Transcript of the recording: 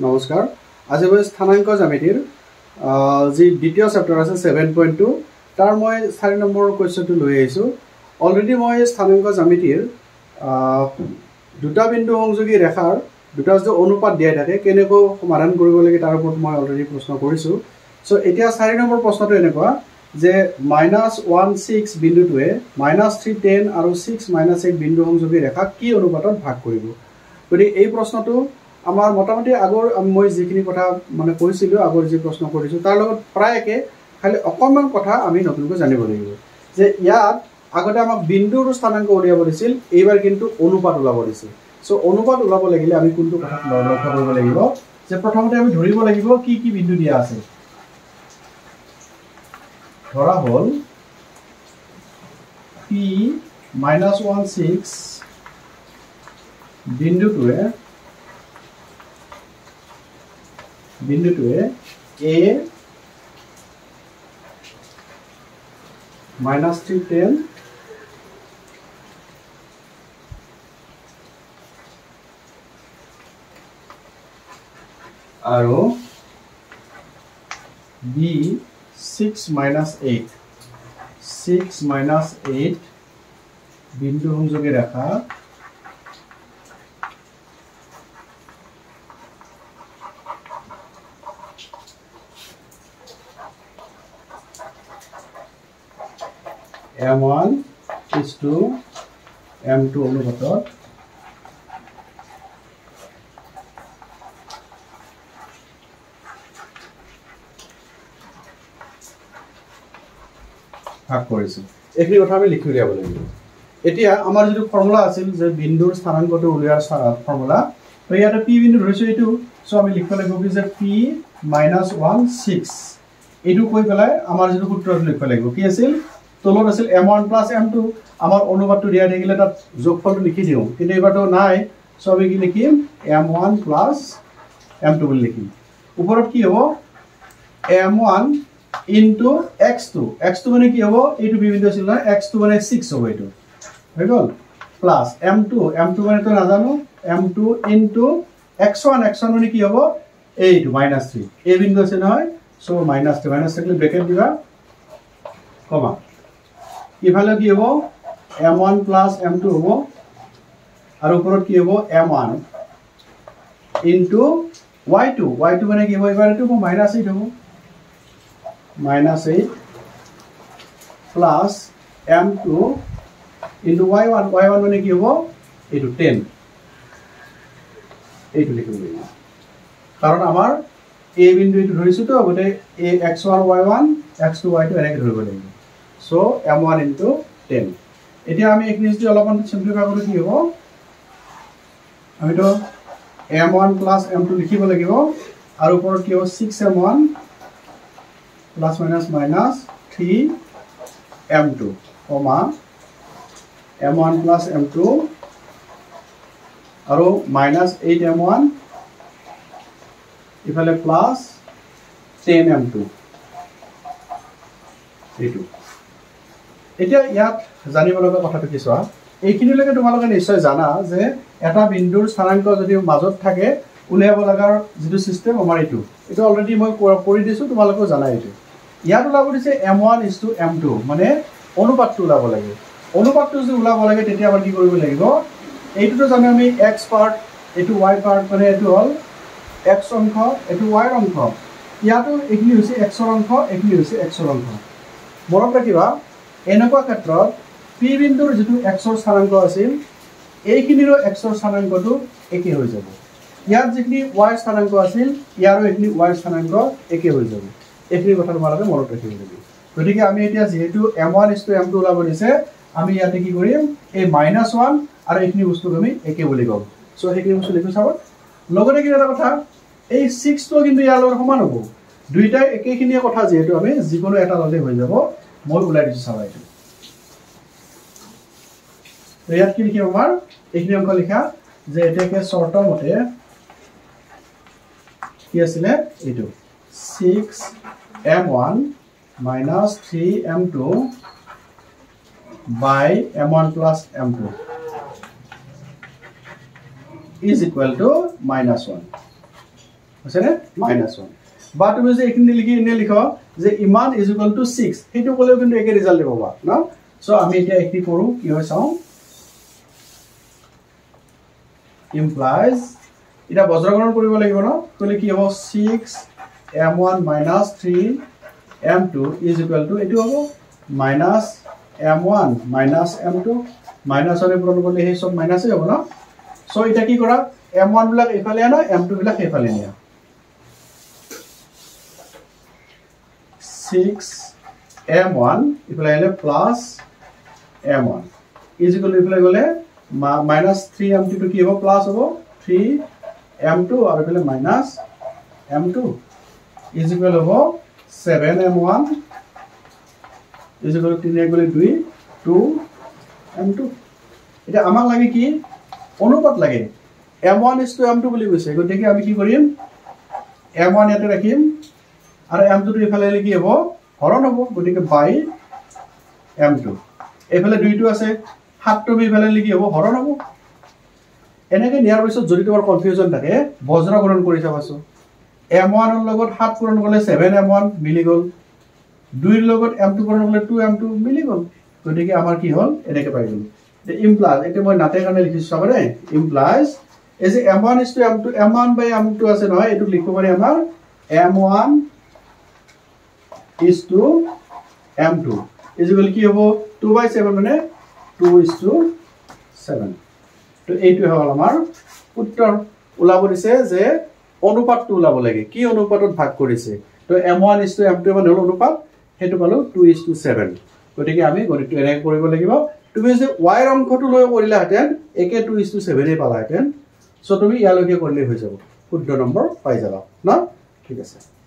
নমস্কাৰ আজি মই স্থানাংক জ্যামিতিৰ যি দ্বিতীয় চেপ্টাৰ আছে 7.2 তাৰ মই 4 নম্বৰ কোৱেশ্চনটো লৈ আহিছো অলৰেডি মই স্থানাংক জ্যামিতিৰ দুটা বিন্দু সংযোগী ৰেখাৰ দুটা যে অনুপাত দিয়া থাকে কেনেকৈ সমাধান কৰিব লাগে তাৰ ওপৰত মই অলৰেডি প্ৰশ্ন কৰিছো সো এতিয়া 4 নম্বৰ প্ৰশ্নটো এনেকুৱা যে -1 6 বিন্দুটোৱে -3 10 আৰু 6 -1 বিন্দু সংযোগী ৰেখা কি অনুপাতত ভাগ কৰিব গতি এই প্ৰশ্নটো আমাৰ মোটামুটি আগৰ মই যিখিনি কথা মানে কৈছিলো আগৰ যি প্ৰশ্ন কৰিছো তাৰ লগত প্ৰায়কে খালি অকমান কথা আমি নতুনকৈ জানিব লাগিব যে ইয়াত আগতে আমাক বিন্দুৰ স্থানাংক উলিয়াব দিছিল এইবাৰ কিন্তু অনুপাত উলাব দিছে সো অনুপাত উলাব লাগিলে আমি কোনটো কথা লক্ষ্য কৰিব লাগিব যে প্ৰথমতে আমি ধৰিব লাগিব কি কি বিন্দু দিয়া আছে ধৰা হল p -1 6 বিন্দুটোৱে a -3 10 আৰু b 6 -8 বিন্দু সংযোগী ৰেখা M1 is to M2 অনুপাতত ভাগ কৰিছে এইখিনি কথা আমি লিখি উলিয়াব লাগিব এতিয়া আমাৰ যেটো ফৰ্মুলা আছিল যে বিন্দুৰ স্থানাংকটো উলিয়াৰ ফৰ্মুলা তো ইয়াতে p বিন্দু ধৰিছো এইটো সো আমি লিখিব লাগিব কি যে p -1 6 এইটো কৈ পেলাই আমাৰ যেটো সূত্ৰটো লিখিব লাগিব কি আছিল তলত আছিল m1 + m2 আমাৰ অনুপাতটো দিয়া থাকিলে তাত যোগফলটো লিখি দিও কিন্তু এবাৰটো নাই সো আমি কি লিখিম m1 + m2 বুলি লিখিম ওপৰত কি হ'ব m1 into x2 মানে কি হ'ব এইটো বিবিধ আছিল না x2 মানে 6 হ'ব এইটো হৈ গল প্লাস m2 মানে তো নাজানো m2 into x1 মানে কি হ'ব এইটো -3 এই বিন্দু আছে নহয় সো -3 থাকিলে ব্ৰেকেট দিবা কমা ইফালে কি হ'ব m1 + m2 হ'ব আৰু ওপৰত কি হ'ব m1 into y2 মানে কি হ'ব এবাৰ এটো -8 হ'ব -8 plus m2 into y1 মানে কি হ'ব এইটো 10 এইটো লিখিব লাগিব কাৰণ আমাৰ a বিন্দু এইটো ধৰিছো তো গতে a x1 y1 x2 y2 এনেকৈ ধৰিব লাগিব সো m1 into 10 এতিয়া আমি এইখিনি যদি অলপমান সিম্পলিফাই কৰো কি হ'ব আমি তো m1 + m2 লিখিব লাগিব আৰু ওপৰত কি হ'ব 6m1 ± -3m2 m1 + m2 আৰু -8m1 ইফালে প্লাস 10m2 এইটো এতিয়া ইয়াত জানিব লগা কথাটো কি চোৱা এইখিনিলৈকে তোমালোকে নিশ্চয় জানা যে এটা বিন্দুৰ স্থানাংক যদি মাজত থাকে উলিয়াব লগাৰ যেটো সিস্টেম আমাৰ এইটো অলৰেডি মই কৰি দিছো তোমালোকে জানা এইটো ইয়াত ওলাব দিছে m1 is to m2 মানে অনুপাতটো ওলাব লাগে অনুপাতটো যদি ওলাব লাগে তেতিয়া আমি কি কৰিব লাগিব এইটোটো জানো আমি x পাৰ্ট এইটো y পাৰ্ট মানে এইটো হল x অংশ এইটো y অংশ ইয়াতো এইখিনি হৈছে x ৰ অংশ এইখিনি হৈছে x ৰ অংশ মনত ৰাখিবা এনেকুৱা ক্ষেত্ৰত p বিন্দুৰ যেটো x ৰ স্থানাংক আছিল এইখিনিৰো x ৰ স্থানাংকটো একে হৈ যাব ইয়াত যিখিনি y স্থানাংক আছিল ইয়াৰো এইখিনি y স্থানাংক একে হৈ যাব এইখিনি কথা তোমালোকে মনত ৰাখিব লাগিব গতিকে আমি এতিয়া যেহেতু m1 is to m2 ওলাব দিছে আমি ইয়াতে কি কৰিম এই -1 আৰু এইখিনি বস্তুক আমি একে বুলি কম সো সেইখিনি বস্তু লিখি চাব লগতে কি এটা কথা এই 6 টো কিন্তু ইয়াৰ লগত সমান হ'ব দুইটাই একেখিনিয়ে কথা যেহেতু আমি যিকোনো এটা ললে হৈ যাব মই উলাই দিছো চাবা এইটো ইয়াত কি লিখিম আমাৰ এইখিনি অংক লিখা যে এটাকে শৰ্ট মতে কি আছিল এইটো 6m1 - 3m2 by m1 plus m2 is equal to -1. হৈছেনে -1 বা তুমি যে এইখিনি লিখি এনে লিখো যে ইমান ইজ ইকুৱেল টু 6 সেইটো ক'লেও কিন্তু একে ৰিজাল্ট দিব পাবা ন সো আমি এতিয়া এইখিনি কৰো কি হয় চাও implies এটা বজ্ৰকৰণ কৰিব লাগিব ন কলে কি হ'ব 6m1 - 3m2 is equal to এটো হ'ব -m1 - m2 মাইনাস হলে পূরণ করলে এই সব মাইনাসই হবে না সো এটা কি করা m1 বিলাক এফালে আনা m2 বিলাক এফালে নিয়া 6m1 এফালে আইলে plus m1 is equal to এফালে গলে -3m2 তো কি হবে প্লাস হবে 3m2 আর এফালে -m2 is equal হবে 7m1 is equal to 3 গলে 2 2m2 এটা আমাক লাগে কি অনুপাত লাগে m1 is to m2 বুলি কৈছে গতিকে আমি কি কৰিম m1 ইয়াতে ৰাখিম আৰু m2 টো ইফালে কি হ'ব হৰণ হ'ব গতিকে বাই m2 এফালে 2 টো আছে 7 টো ইফালে কি হ'ব হৰণ হ'ব এনেকৈ নিয়াৰ পিছত যদি তোমাৰ কনফিউজন থাকে বজ্ৰকৰণ কৰি চাবাছো m1 ৰ লগত 7 পূৰণ কৰিলে 7m1 মিলি গল 2 ৰ লগত m2 পূৰণ কৰিলে 2m2 মিলি গল গতিকে আমাৰ কি হল এনেকৈ পাই গল the implies এটা মই নাতে কাৰণে লিখিছো চাবৰে implies is m1 is to m2 m1 by m2 আছে নহয় এটো লিখিব পাৰি আমাৰ m1 is to m2 is equal কি হ'ব 2/7 মানে 2 is to 7 তো এইটো হ'ল আমাৰ উত্তৰ ওলাব দিছে যে অনুপাতটো ওলাব লাগে কি অনুপাতত ভাগ কৰিছে তো m1 is to m2 মানে হ'ল অনুপাত হেতু পালো 2 is to 7 গতিকে আমি গণিতটো এনে কৰিব লাগিব তুমি যে y ৰ অংকটো লৈ কৰিলা হেতেন একে 2 is to 7 এ পালা হেতেন সো তুমি ইয়ালৈকে কৰিলে হৈ যাব শুদ্ধ নম্বৰ পাই যাবা না ঠিক আছে